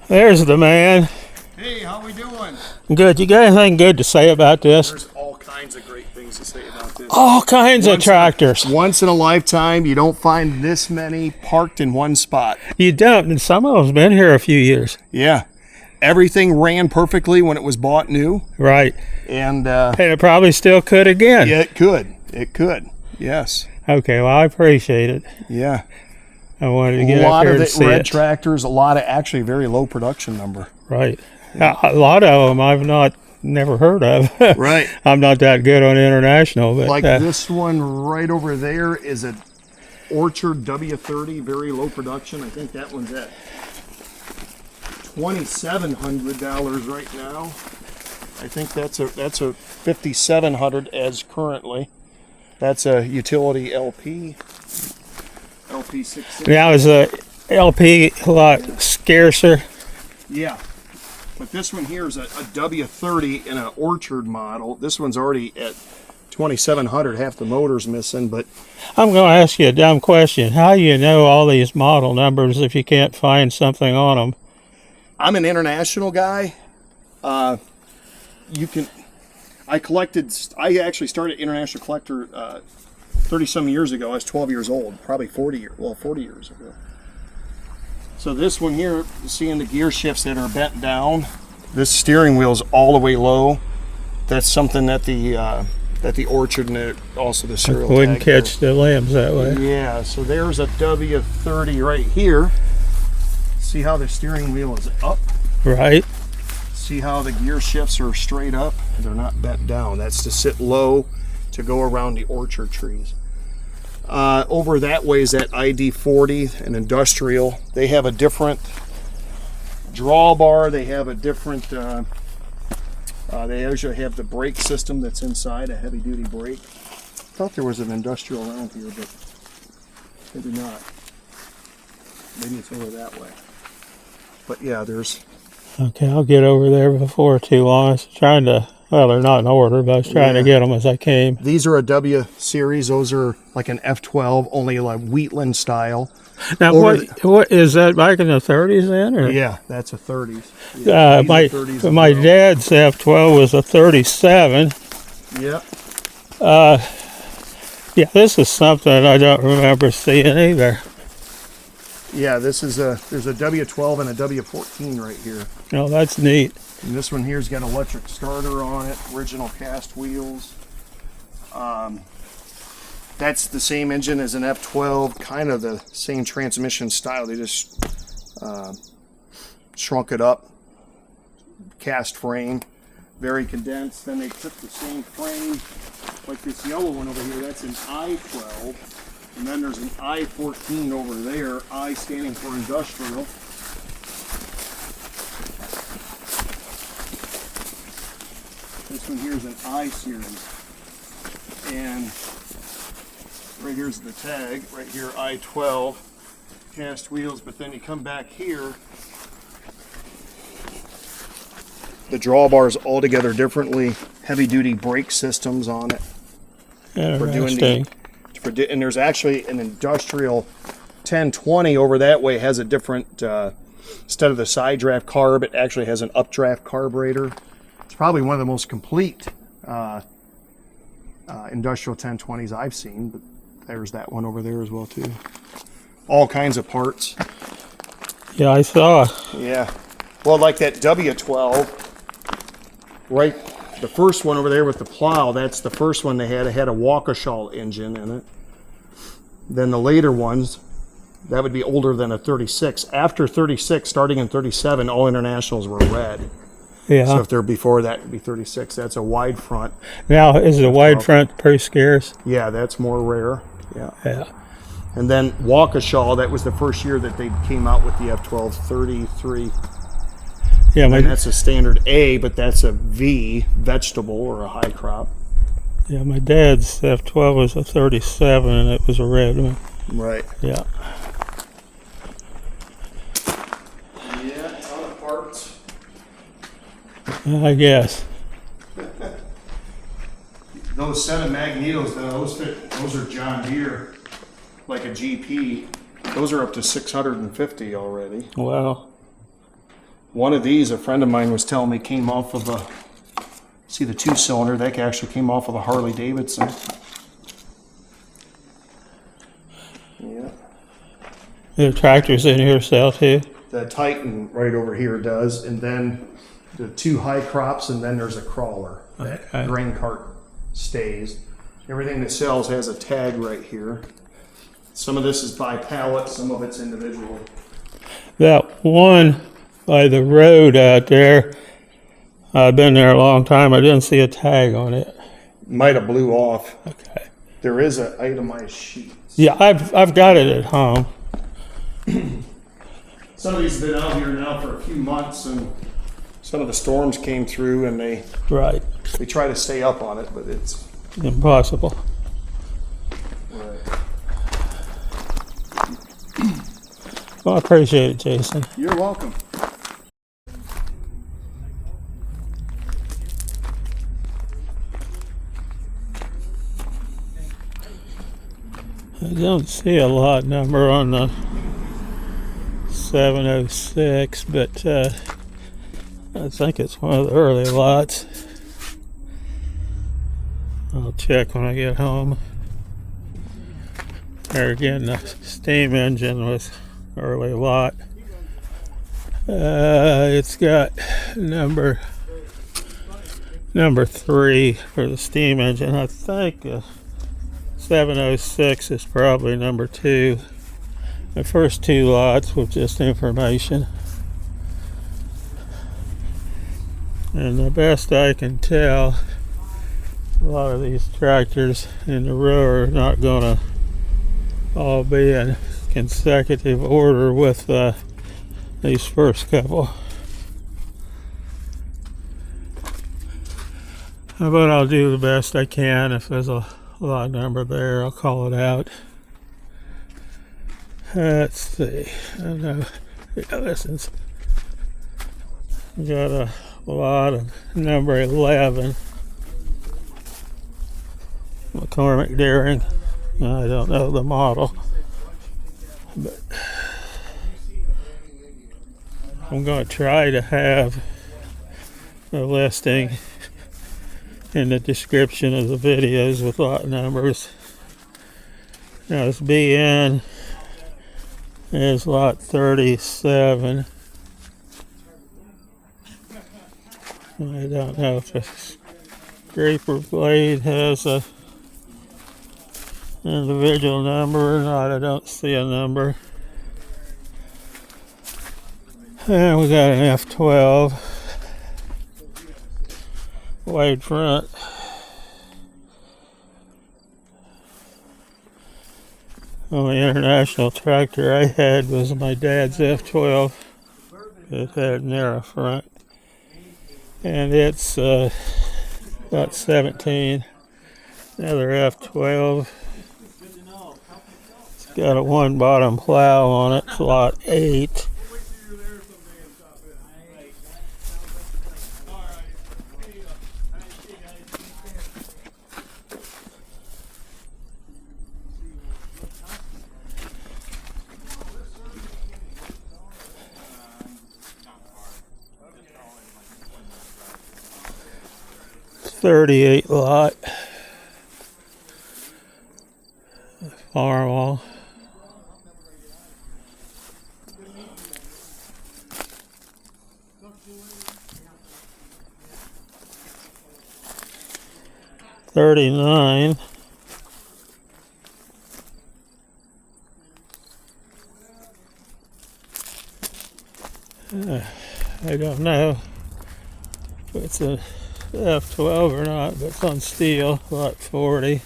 There's the man. Hey, how we doing? Good. You got anything good to say about this? There's all kinds of great things to say about this. All kinds of tractors. Once in a lifetime, you don't find this many parked in one spot. You don't, and some of them's been here a few years. Yeah. Everything ran perfectly when it was bought new. Right. And it probably still could again. yeah, it could. It could. Yes. Okay, well, I appreciate it. Yeah. I wanted to get A up lot here of and the see red it. tractors, a lot of actually very low production number. Right. A lot of them I've never heard of. Right. I'm not that good on international, but Like this one right over there is a Orchard W30, very low production. I think that one's at $2,700 right now. I think that's a $5,700 as currently. That's a utility LP. LP6. now is the LP a lot scarcer? Yeah. But this one here is a W30 in an Orchard model. This one's already at $2,700. Half the motor's missing, but I'm going to ask you a dumb question. How do you know all these model numbers if you can't find something on them? I'm an international guy. I actually started international collector 30 some years ago. I was 12 years old, probably 40 years ago. So this one here, seeing the gear shifts that are bent down, this steering wheel is all the way low. That's something that the Orchard and also the serial Wouldn't tag catch the limbs that way. Yeah, so there's a W30 right here. See how the steering wheel is up? Right. See how the gear shifts are straight up? They're not bent down. That's to sit low to go around the orchard trees. Over that way is that ID40, an industrial. They have a different drawbar. They have a different, they usually have the brake system that's inside, a heavy duty brake. I thought there was an industrial around here, but maybe not. Maybe it's over that way. But yeah, there's... Okay, I'll get over there before too long. I was trying to, well, they're not in order, but I was trying to get them as I came. These are a W series. Those are like an F12, only like Wheatland style. Now, what is that back in the 30s then? Or? Yeah, that's a 30s. Yeah, my 30s my dad's F12 was a 37. Yep. Yeah, this is something I don't remember seeing either. Yeah, there's a W12 and a W14 right here. Oh, that's neat. And this one here's got an electric starter on it, original cast wheels. That's the same engine as an F12, kind of the same transmission style. They just shrunk it up, cast frame, very condensed. Then they took the same frame, like this yellow one over here, that's an I12. And then there's an I14 over there, I standing for industrial. This one here is an I series. And right here's the tag, right here I12, cast wheels, but then you come back here, the drawbars altogether differently, heavy duty brake systems on it. Interesting. And there's actually an industrial 1020 over that way, has a different, instead of the side draft carb, it actually has an updraft carburetor. It's probably one of the most complete industrial 1020s I've seen, but there's that one over there as well too. All kinds of parts. Yeah, I saw. Yeah. Well, like that W12, right? The first one over there with the plow, that's the first one they had. It had a Waukesha engine in it. Then the later ones, that would be older than a 36. After 36, starting in 37, all internationals were red. Yeah. So if they're before that, it'd be 36. That's a wide front. Now, is the wide front pretty scarce? Yeah, that's more rare. Yeah. Yeah. And then Waukesha, that was the first year that they came out with the F12 33. Yeah, and that's a standard A, but that's a V, vegetable or a high crop. Yeah, my dad's F12 was a 37, and it was a red one. Right. Yeah. Yeah, ton of parts. I guess. Those set of magnetos, those are John Deere, like a GP. Those are up to 650 already. Wow. One of these, a friend of mine was telling me, came off of a, see the 2-cylinder, that actually came off of a Harley Davidson. Yeah. The tractors in here sell too. The Titan right over here does, and then the 2 high crops, and then there's a crawler. Okay. That grain cart stays. Everything that sells has a tag right here. Some of this is by pallet, some of it's individual. That one by the road out there, I've been there a long time. I didn't see a tag on it. Might have blew off. Okay. There is an itemized sheet. Yeah, I've got it at home. Some of these have been out here now for a few months, and some of the storms came through, and they Right. try to stay up on it, but it's Impossible. right. Well, I appreciate it, Jason. You're welcome. I don't see a lot number on the 706, but I think it's one of the early lots. I'll check when I get home. There again, the steam engine was early lot. It's got number 3 for the steam engine. I think 706 is probably number 2. The first 2 lots with just information. And the best I can tell, a lot of these tractors in the row are not going to all be in consecutive order with these first couple. But I'll do the best I can. If there's a lot number there, I'll call it out. Let's see. I know. Yeah, this is got a lot of number 11. McCormick Deering. I don't know the model, but I'm going to try to have the listing in the description of the videos with lot numbers. Now this BN is lot 37. I don't know if the scraper blade has a individual number or not. I don't see a number. And we got an F12 wide front. Only international tractor I had was my dad's F12. It had narrow front, and it's about 17. Another F12. It's got a 1 bottom plow on it. It's lot 8. .38 lot. Farmall. .39. I don't know if it's a F12 or not, but it's on steel, lot 40.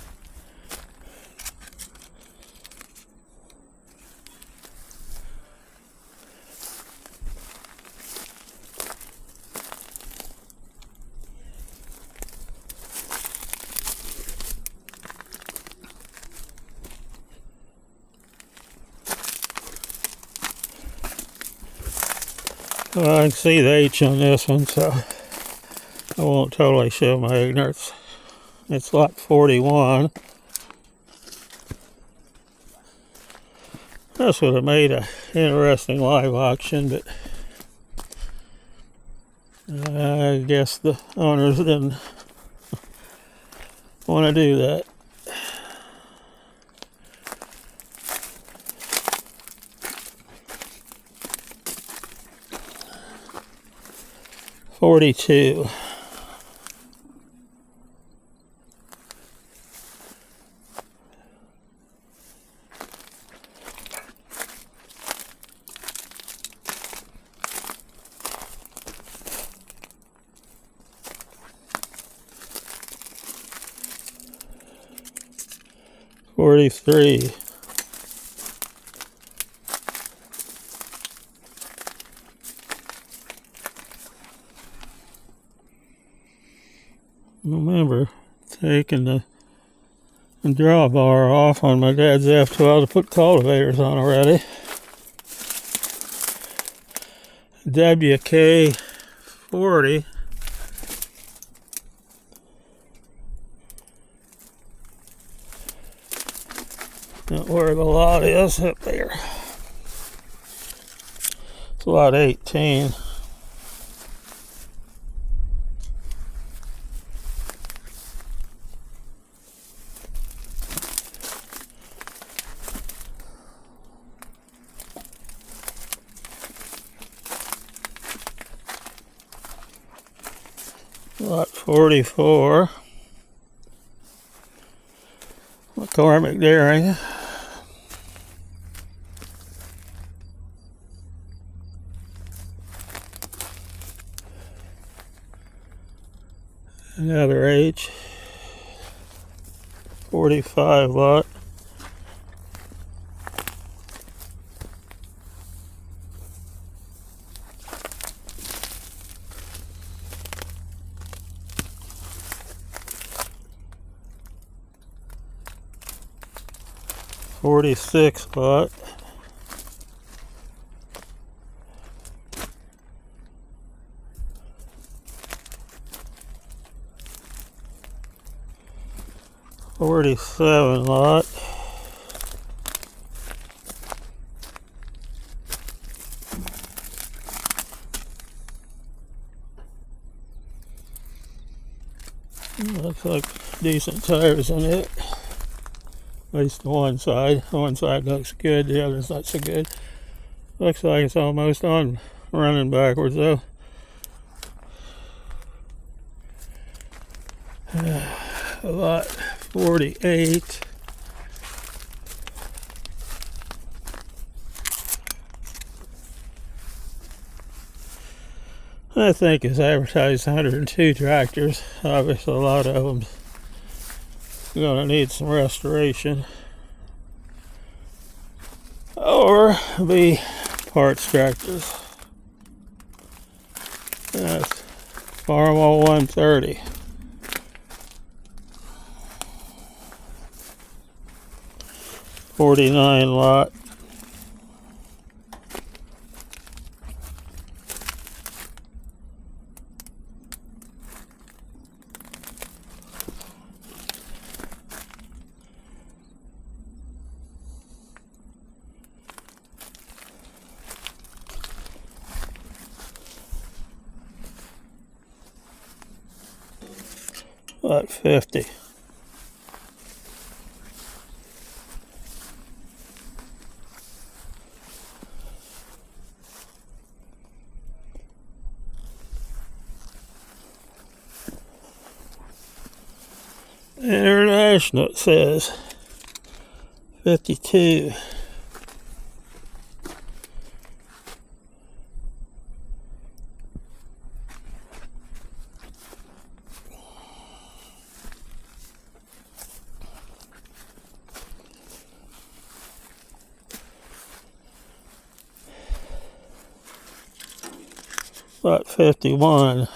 Well, I can see the H on this one, so I won't totally show my ignorance. It's lot 41. This would have made an interesting live auction, but I guess the owners didn't want to do that. $42. $43. Remember taking the drawbar off on my dad's F12 to put cultivators on already. WK40. Not where the lot is, up there. It's lot 18. Lot 44. McCormick Dairy. Another H. 45 lot. $46 lot. $47 lot. Looks like decent tires in it. At least the one side. One side looks good, the other's not so good. Looks like it's almost on running backwards though. Lot 48. I think it's advertised 102 tractors. Obviously a lot of them gonna need some restoration or be parts tractors. That's Farmall 130. $49 lot. Lot 50. International, it says 52. Lot 51.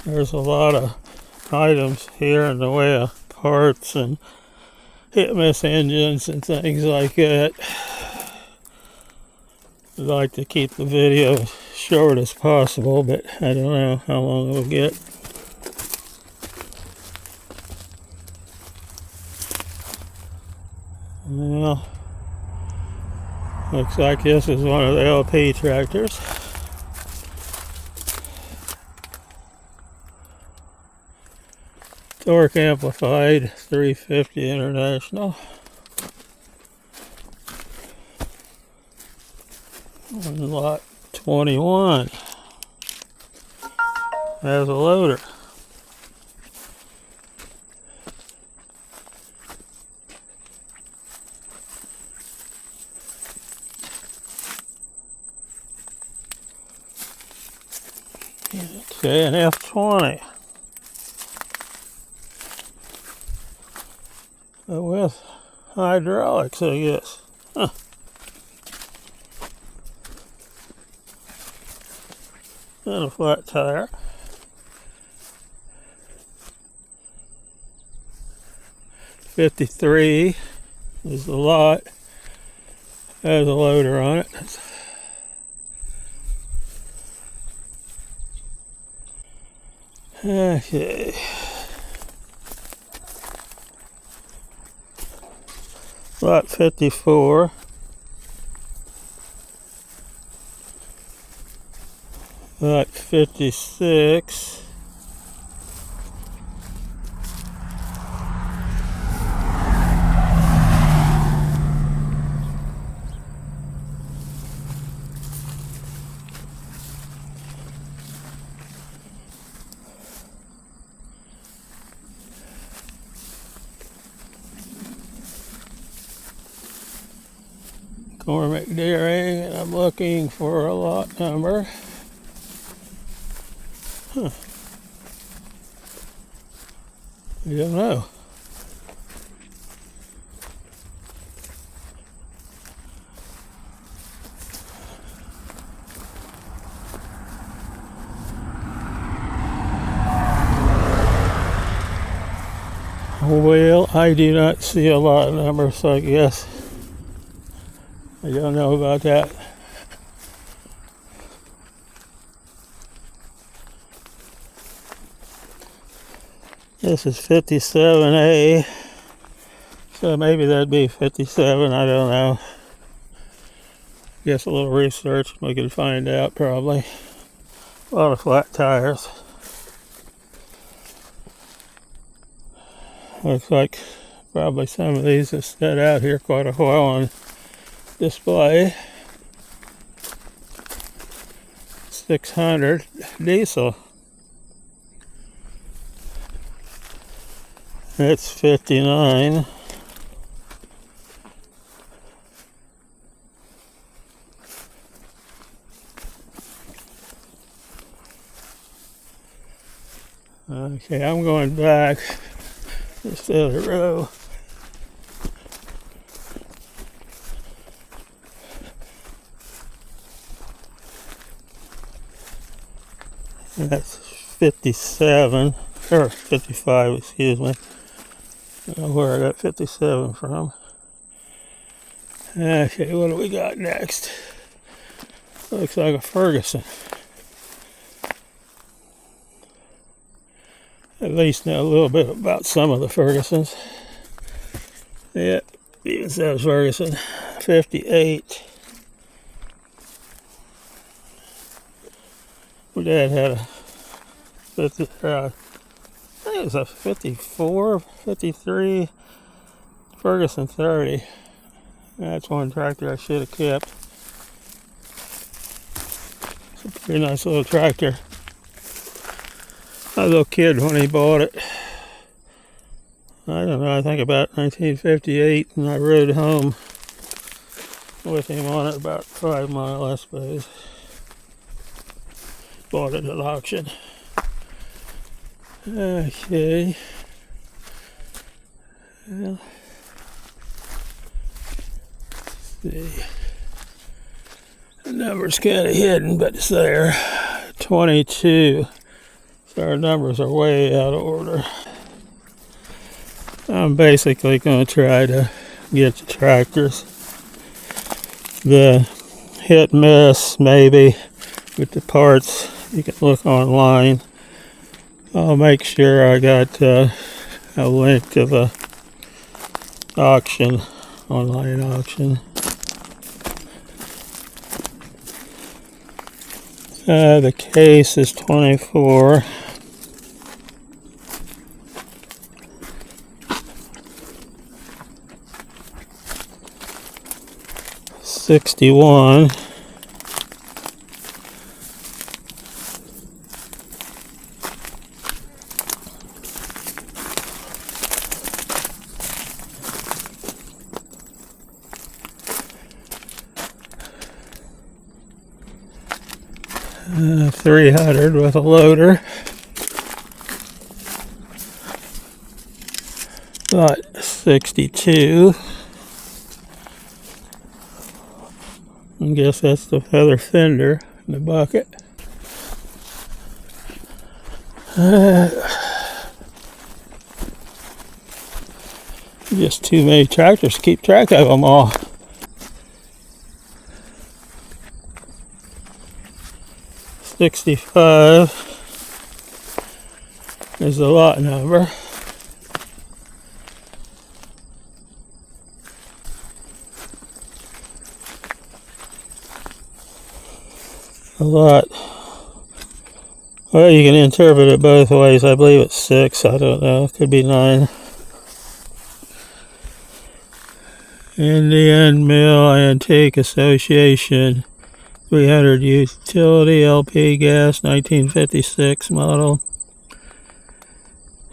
There's a lot of items here in the way of parts and hit-miss engines and things like that. I'd like to keep the video as short as possible, but I don't know how long it will get. Well, looks like this is one of the LP tractors. Torque amplified, 350 International. On lot 21 has a loader. Okay, an F20 with hydraulics, I guess. Huh. And a flat tire. '53 is the lot. Has a loader on it. Okay. Lot 54. Lot 56. Cormac Deering, and I'm looking for a lot number. Huh. I don't know. Well, I do not see a lot number, so I guess I don't know about that. This is 57A, so maybe that'd be 57, I don't know. Guess a little research, we can find out probably. A lot of flat tires. Looks like probably some of these have stood out here quite a while on display. 600 diesel. It's 59. Okay, I'm going back this other row. That's 57, or 55, excuse me. I don't know where I got 57 from. Okay, what do we got next? Looks like a Ferguson. At least know a little bit about some of the Fergusons. Yep, even says Ferguson. 58. My dad had a 50, I think it was a 54, 53 Ferguson 30. That's one tractor I should have kept. It's a pretty nice little tractor. I was a little kid when he bought it. I don't know, I think about 1958, and I rode home with him on it about 5 miles, I suppose. Bought it at auction. Okay. Well, let's see. The number's kind of hidden, but it's there. 22. So our numbers are way out of order. I'm basically going to try to get the tractors. The hit miss, maybe, with the parts. You can look online. I'll make sure I got a link to the auction online auction. The case is 24. $61. $300 with a loader. About 62. I guess that's the feather fender in the bucket. Just too many tractors to keep track of them all. $65 is the lot number. A lot. Well, you can interpret it both ways. I believe it's 6. I don't know. It could be 9. Indian Mill Antique Association 300 utility LP gas 1956 model.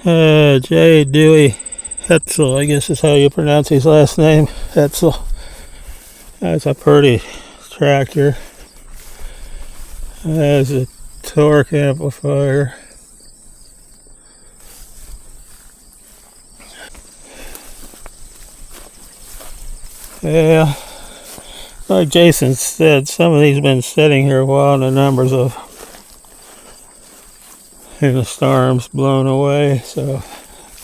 J. Dewey Hetzel, I guess is how you pronounce his last name. Hetzel. That's a pretty tractor. Has a torque amplifier. Yeah, like Jason said, some of these have been sitting here a while and the numbers of in the storms blown away, so a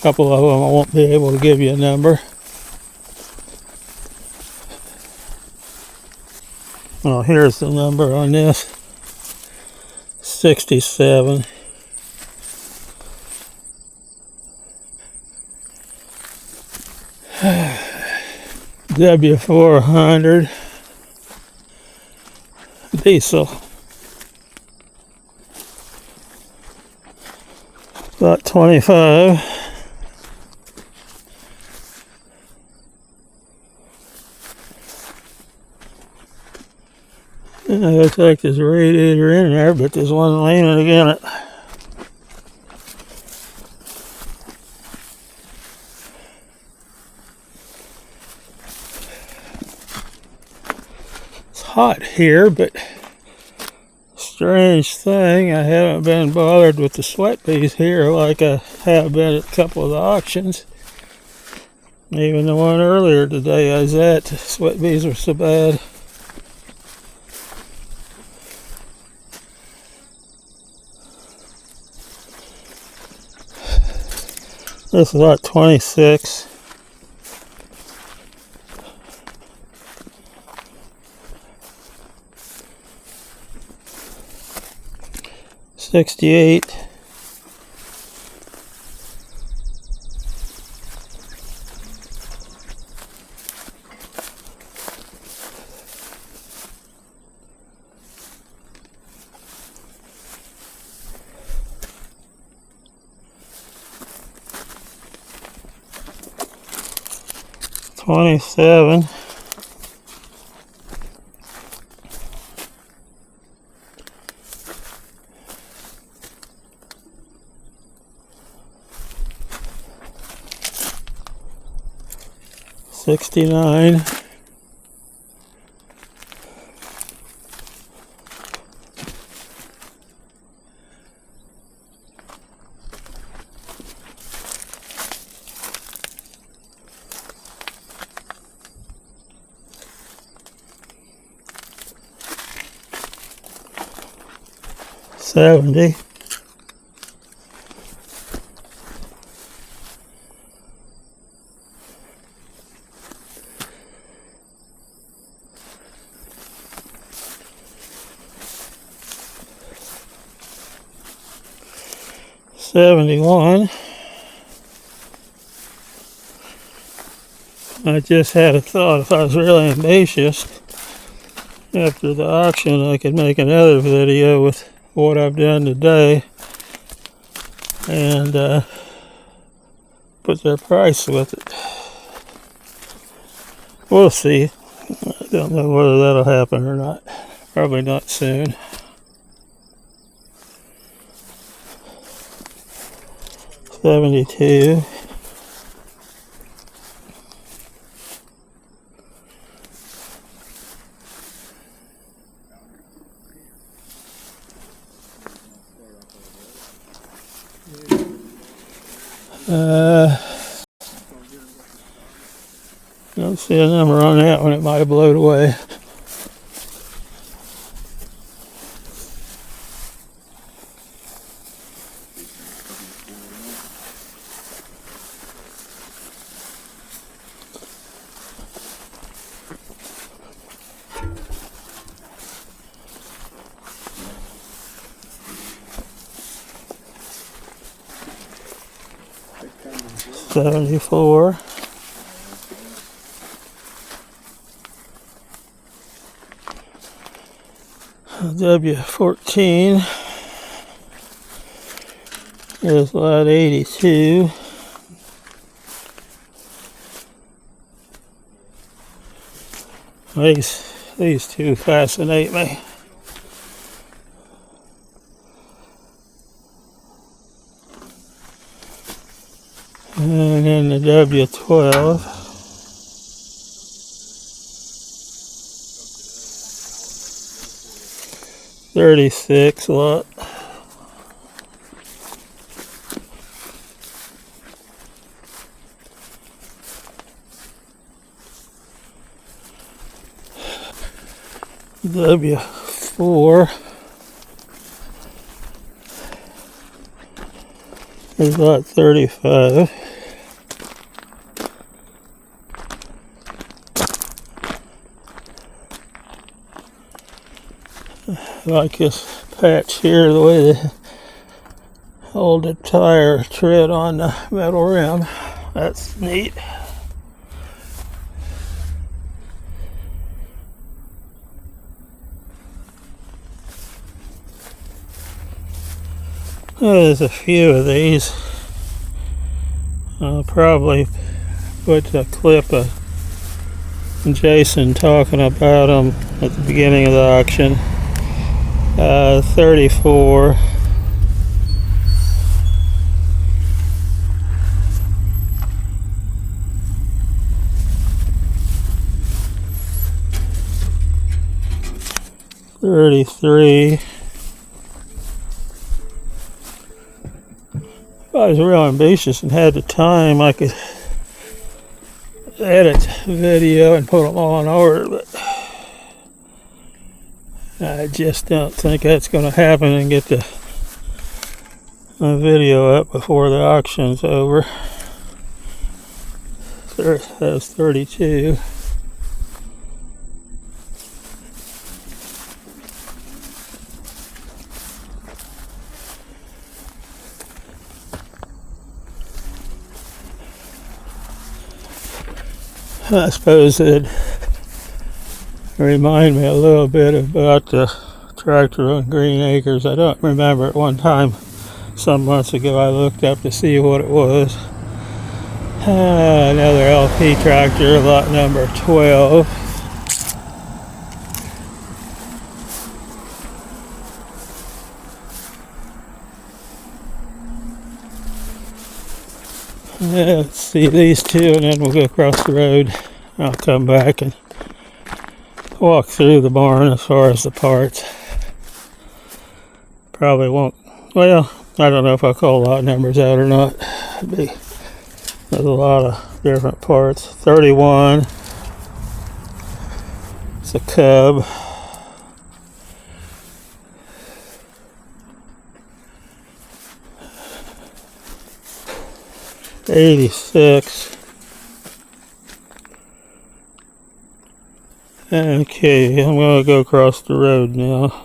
couple of them I won't be able to give you a number. Well, here's the number on this. 67. W400 diesel. About 25. It looks like there's a radiator in there, but there's one leaning against it. It's hot here, but strange thing, I haven't been bothered with the sweat bees here like I have been at a couple of the auctions. Even the one earlier today I was at, the sweat bees were so bad. This is lot 26. $68. $27. $69. $70. $71. I just had a thought, if I was really ambitious, after the auction I could make another video with what I've done today and put their price with it. We'll see. I don't know whether that'll happen or not. Probably not soon. $72. Don't see a number on that one. It might have blown away. $74. W14 is lot 82. These two fascinate me. And then the W12. $36 lot. W4 is lot 35. I like this patch here, the way they hold the tire tread on the metal rim. That's neat. There's a few of these. I'll probably put a clip of Jason talking about them at the beginning of the auction. 34. $33. If I was real ambitious and had the time, I could edit video and put them all in order, but I just don't think that's going to happen and get the video up before the auction's over. That was 32. I suppose it'd remind me a little bit about the tractor on Green Acres. I don't remember at one time, some months ago, I looked up to see what it was. Another LP tractor, lot number 12. Let's see these two and then we'll go across the road. I'll come back and walk through the barn as far as the parts. Probably won't, well, I don't know if I'll call lot numbers out or not. There's a lot of different parts. 31. It's a Cub. $86. Okay, I'm going to go across the road now.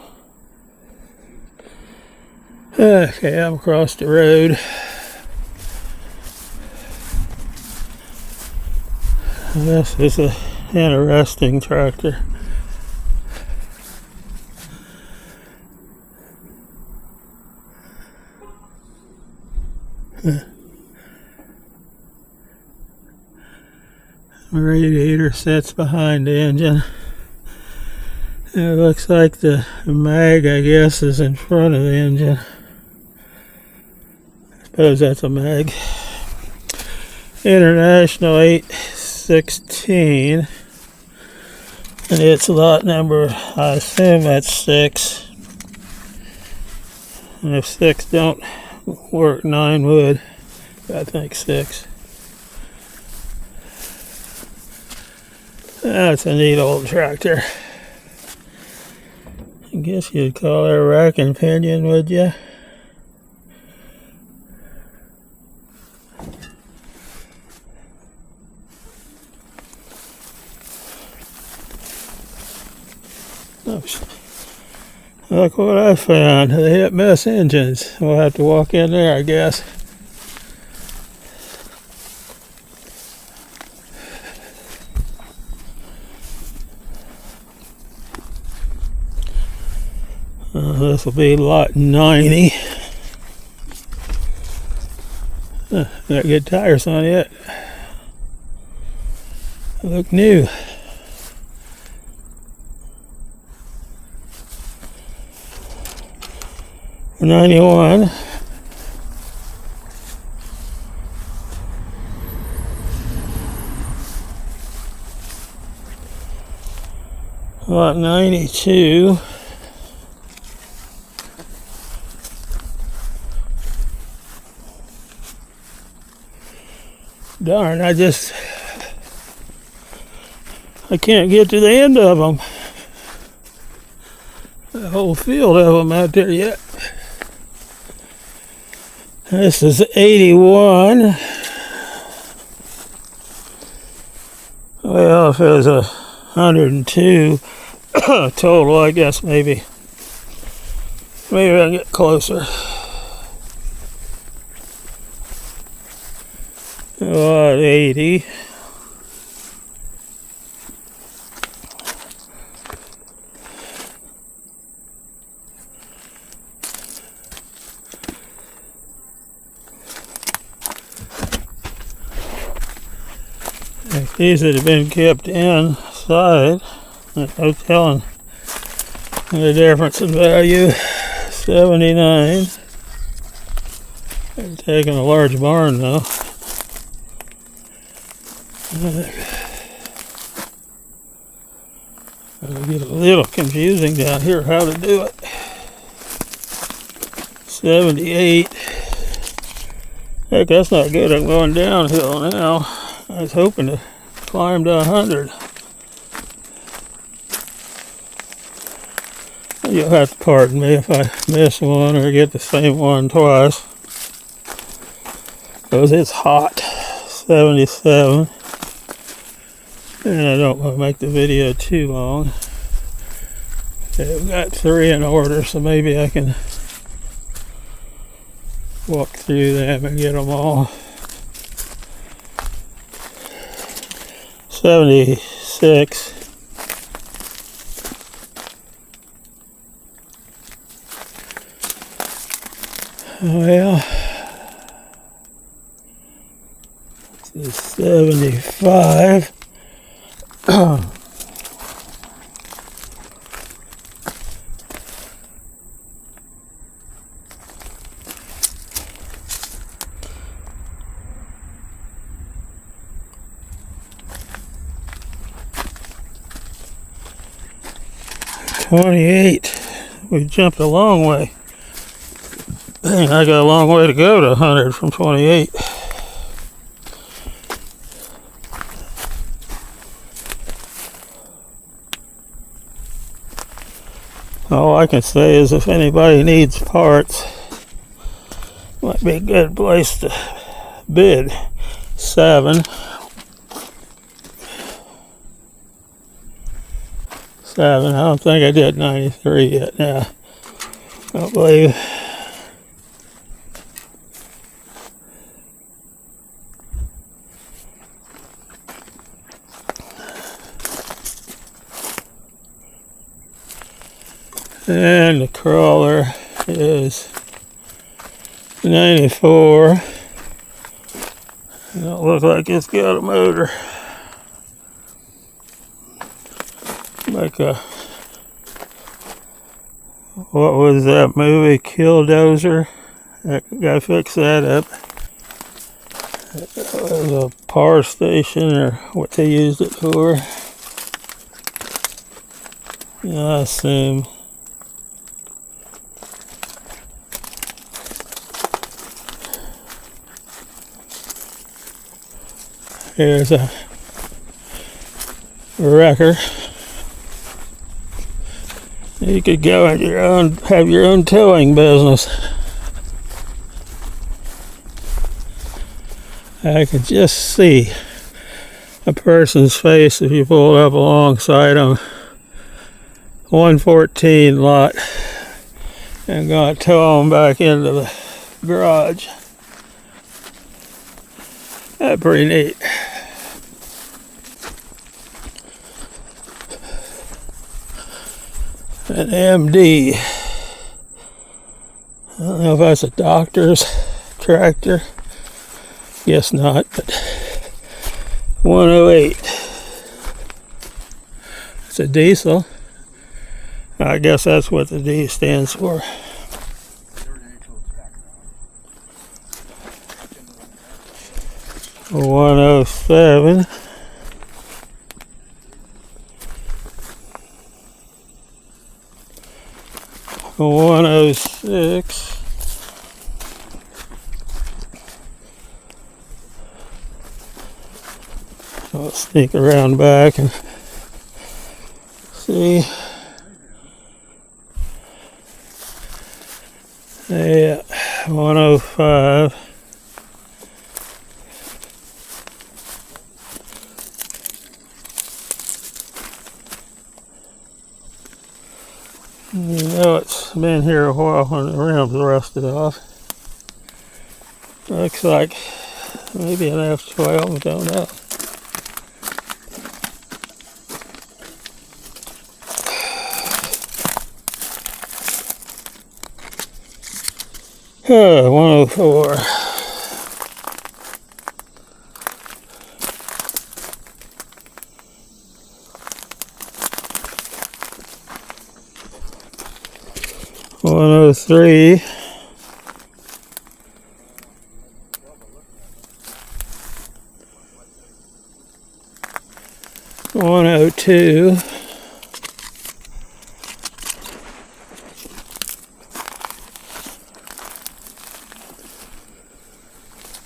Okay, I'm across the road. This is an interesting tractor. Radiator sits behind the engine. It looks like the mag, I guess, is in front of the engine. I suppose that's a mag. International 816. And it's lot number, I assume that's 6. And if 6 don't work, 9 would. I think 6. That's a neat old tractor. I guess you'd call it a rack and pinion, would you? Oh, look what I found. They hit mess engines. We'll have to walk in there, I guess. This will be lot 90. Got good tires on it. They look new. '91. Lot 92. Darn, I can't get to the end of them. A whole field of them out there yet. This is 81. Well, if it was 102 total, I guess maybe I can get closer. Lot 80. If these had been kept inside, there's no telling the difference in value. 79. They're taking a large barn though. It'll get a little confusing down here how to do it. 78. Heck, that's not good. I'm going downhill now. I was hoping to climb to 100. You'll have to pardon me if I miss one or get the same one twice. Because it's hot. 77. And I don't want to make the video too long. Okay, I've got 3 in order, so maybe I can walk through them and get them all. 76. Well, this is 75. 28. We jumped a long way. Dang, I got a long way to go to 100 from 28. All I can say is if anybody needs parts, might be a good place to bid. 7. 7. I don't think I did 93 yet. Now, I don't believe. And the crawler is 94. Don't look like it's got a motor. Like a, what was that movie, Killdozer? I gotta fix that up. It was a power station, or what they used it for. Yeah, I assume. Here's a wrecker. You could go at your own, have your own towing business. I could just see a person's face if you pulled up alongside them. 114 lot, and gonna tow them back into the garage. That's pretty neat. An MD. I don't know if that's a doctor's tractor. Guess not, but 108. It's a diesel. I guess that's what the D stands for. 107. A 106. I'll sneak around back and see. Yeah, 105. You know it's been here a while when the rims rusted off. Looks like maybe an F12, don't know. Oh, 104. $103. $102.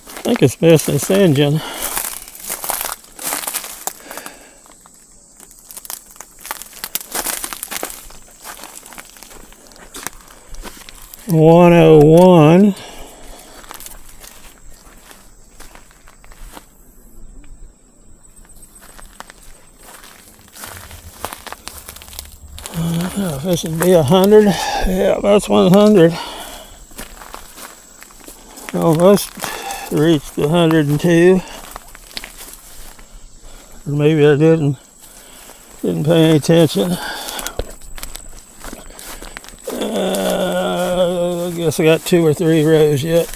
I think it's business engine. $101. If this would be 100, yeah, that's 100. Almost reached 102. Or maybe I didn't pay any attention. I guess I got 2 or 3 rows yet.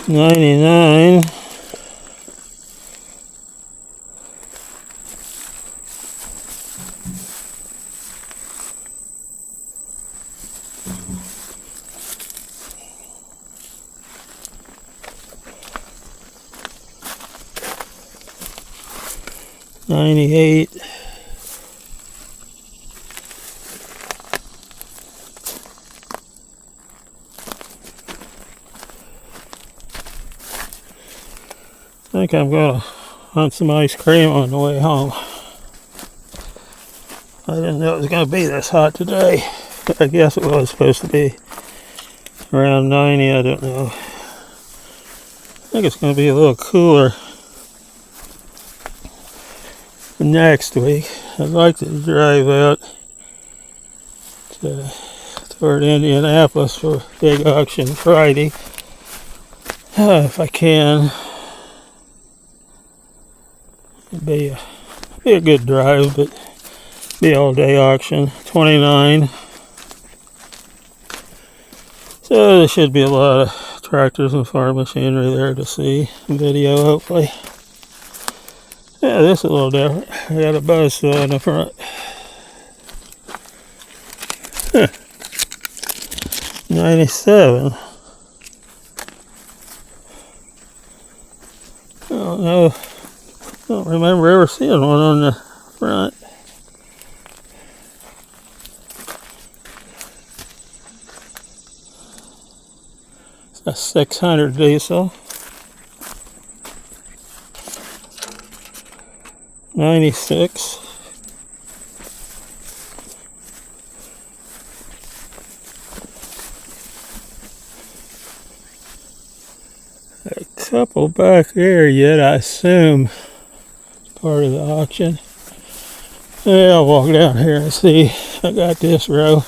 $99. $98. I think I'm gonna hunt some ice cream on the way home. I didn't know it was gonna be this hot today. I guess it was supposed to be around 90, I don't know. I think it's gonna be a little cooler next week. I'd like to drive out toward Indianapolis for big auction Friday, if I can. be a good drive, but be all day auction. 29. So there should be a lot of tractors and farm machinery there to see. Video, hopefully. Yeah, this is a little different. I got a buzzsaw in the front. 97. I don't know. I don't remember ever seeing one on the front. It's a 600 diesel. 96. A couple back there yet, I assume, part of the auction. Yeah, I'll walk down here and see. I got this row.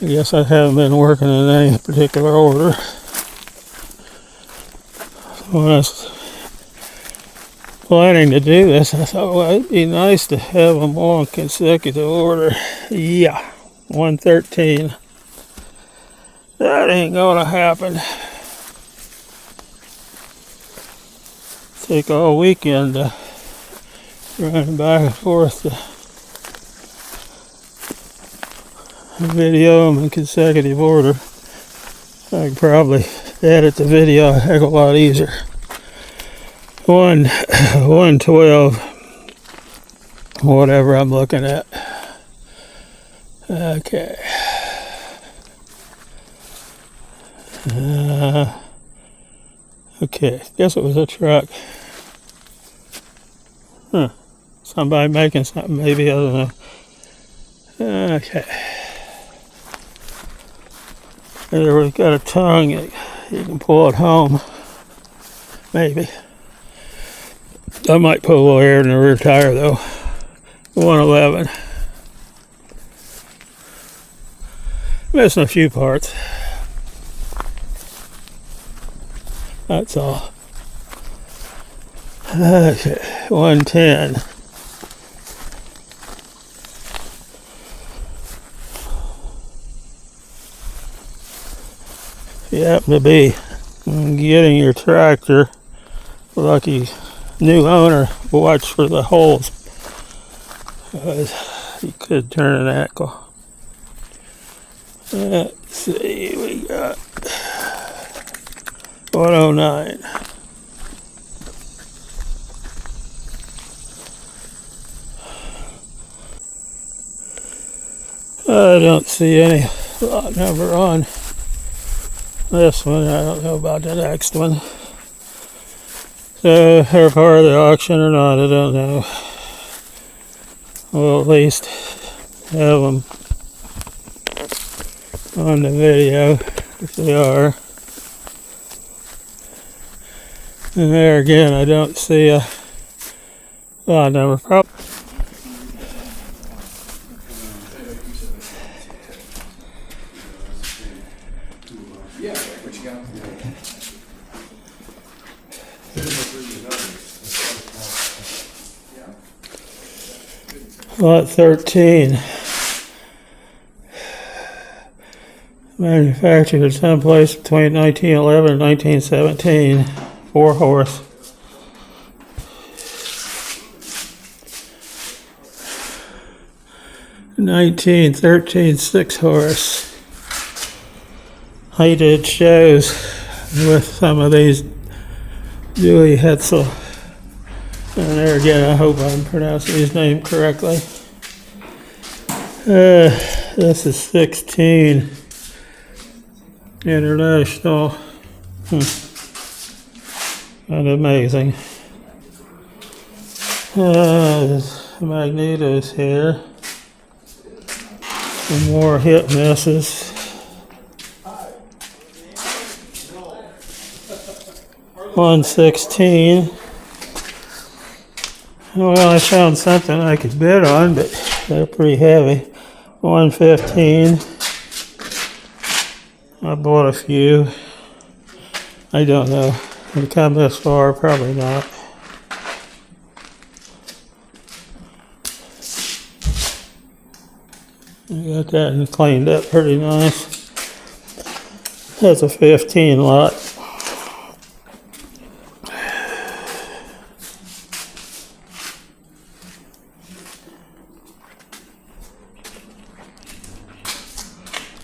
I guess I haven't been working in any particular order. When I was planning to do this, I thought, well, it'd be nice to have them all in consecutive order. Yeah, 113. That ain't gonna happen. Take all weekend to run back and forth to video them in consecutive order. I could probably edit the video a heck of a lot easier. 112, whatever I'm looking at. Okay. Okay, guess it was a truck. Huh. Somebody making something, maybe, I don't know. Okay. There we've got a tongue, you can pull it home. Maybe. I might put a little air in the rear tire though. 111. Missing a few parts. That's all. Okay, 110. If you happen to be getting your tractor, lucky new owner, watch for the holes. You could turn an ankle. Let's see, we got 109. I don't see any lot number on this one. I don't know about the next one. So if they're part of the auction or not, I don't know. We'll at least have them on the video if they are. And there again, I don't see a lot number. Probably. Lot 13. Manufactured someplace between 1911 and 1917. 4 horse. (1913) 6 horse. I did shows with some of these Dewey Hetzel. And there again, I hope I'm pronouncing his name correctly. This is 16. International. Kind of amazing. Magnetos here. Some more hit misses. $116. Well, I found something I could bid on, but they're pretty heavy. $115. I bought a few. I don't know. If it come this far, probably not. I got that cleaned up pretty nice. That's a 15 lot.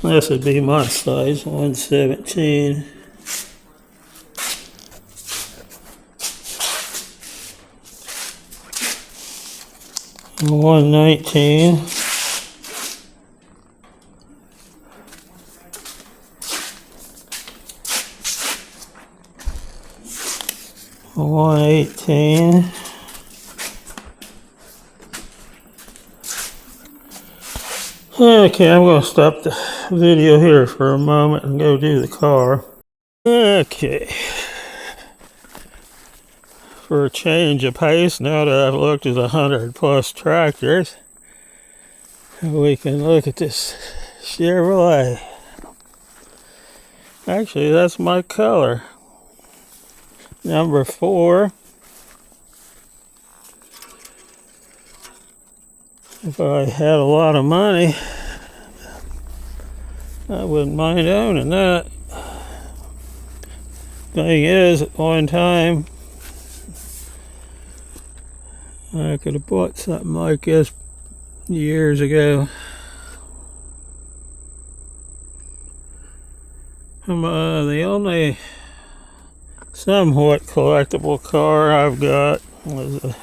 This would be my size, 117. And 119. And 118. Okay, I'm going to stop the video here for a moment and go do the car. Okay. For a change of pace, now that I've looked at 100 plus tractors, we can look at this Chevrolet. Actually, that's my color. Number 4. If I had a lot of money, I wouldn't mind owning that. Thing is, at one time, I could have bought something like this years ago. The only somewhat collectible car I've got was a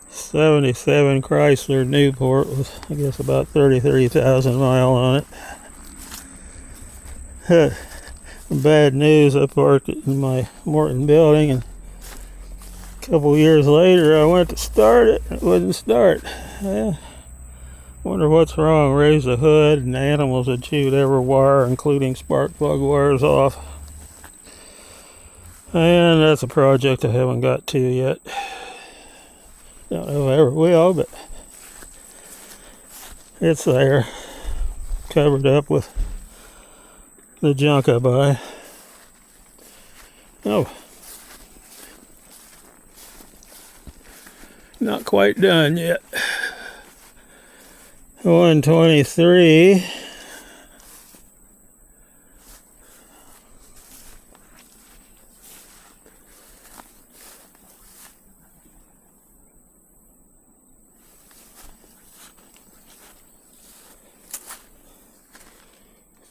77 Chrysler Newport with, I guess, about 33,000 miles on it. Bad news, I parked it in my Morton building, and a couple years later I went to start it and it wouldn't start. Wonder what's wrong. Raised the hood and the animals had chewed every wire, including spark plug wires, off. And that's a project I haven't got to yet. Don't know if I ever will, but it's there, covered up with the junk I buy. Oh, not quite done yet. 123.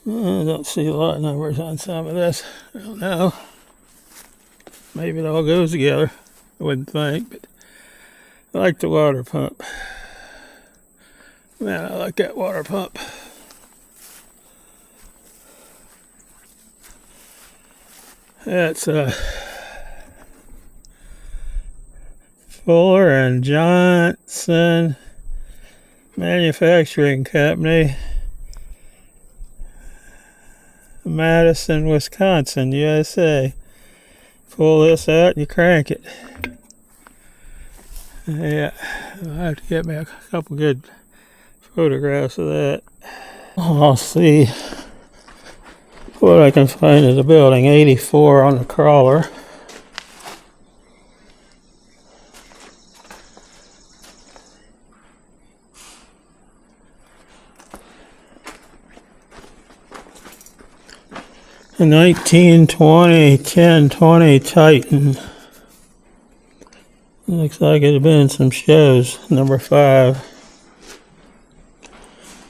I don't see a lot of numbers on some of this. I don't know. Maybe it all goes together. I wouldn't think, but I like the water pump. Man, I like that water pump. That's Fuller and Johnson Manufacturing Company, Madison, Wisconsin, USA. Pull this out and you crank it. Yeah, I'll have to get me a couple good photographs of that. I'll see what I can find in the building. 84 on the crawler. A 1920 1020 Titan. Looks like it had been in some shows. Number 5.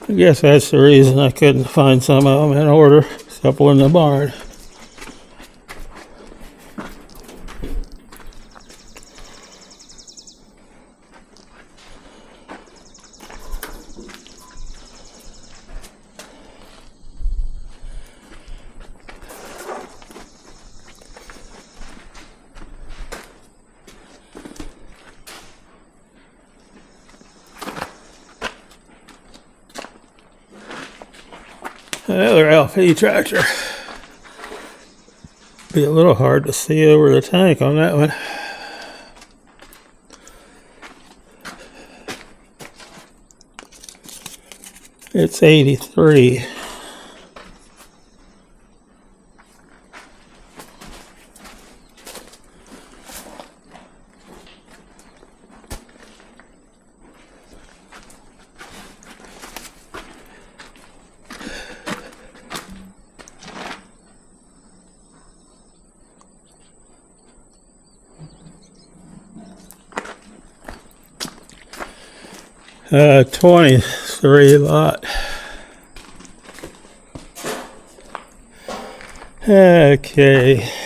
I guess that's the reason I couldn't find some of them in order. A couple in the barn. Another LP tractor. Be a little hard to see over the tank on that one. It's 83. 23 lot. Okay.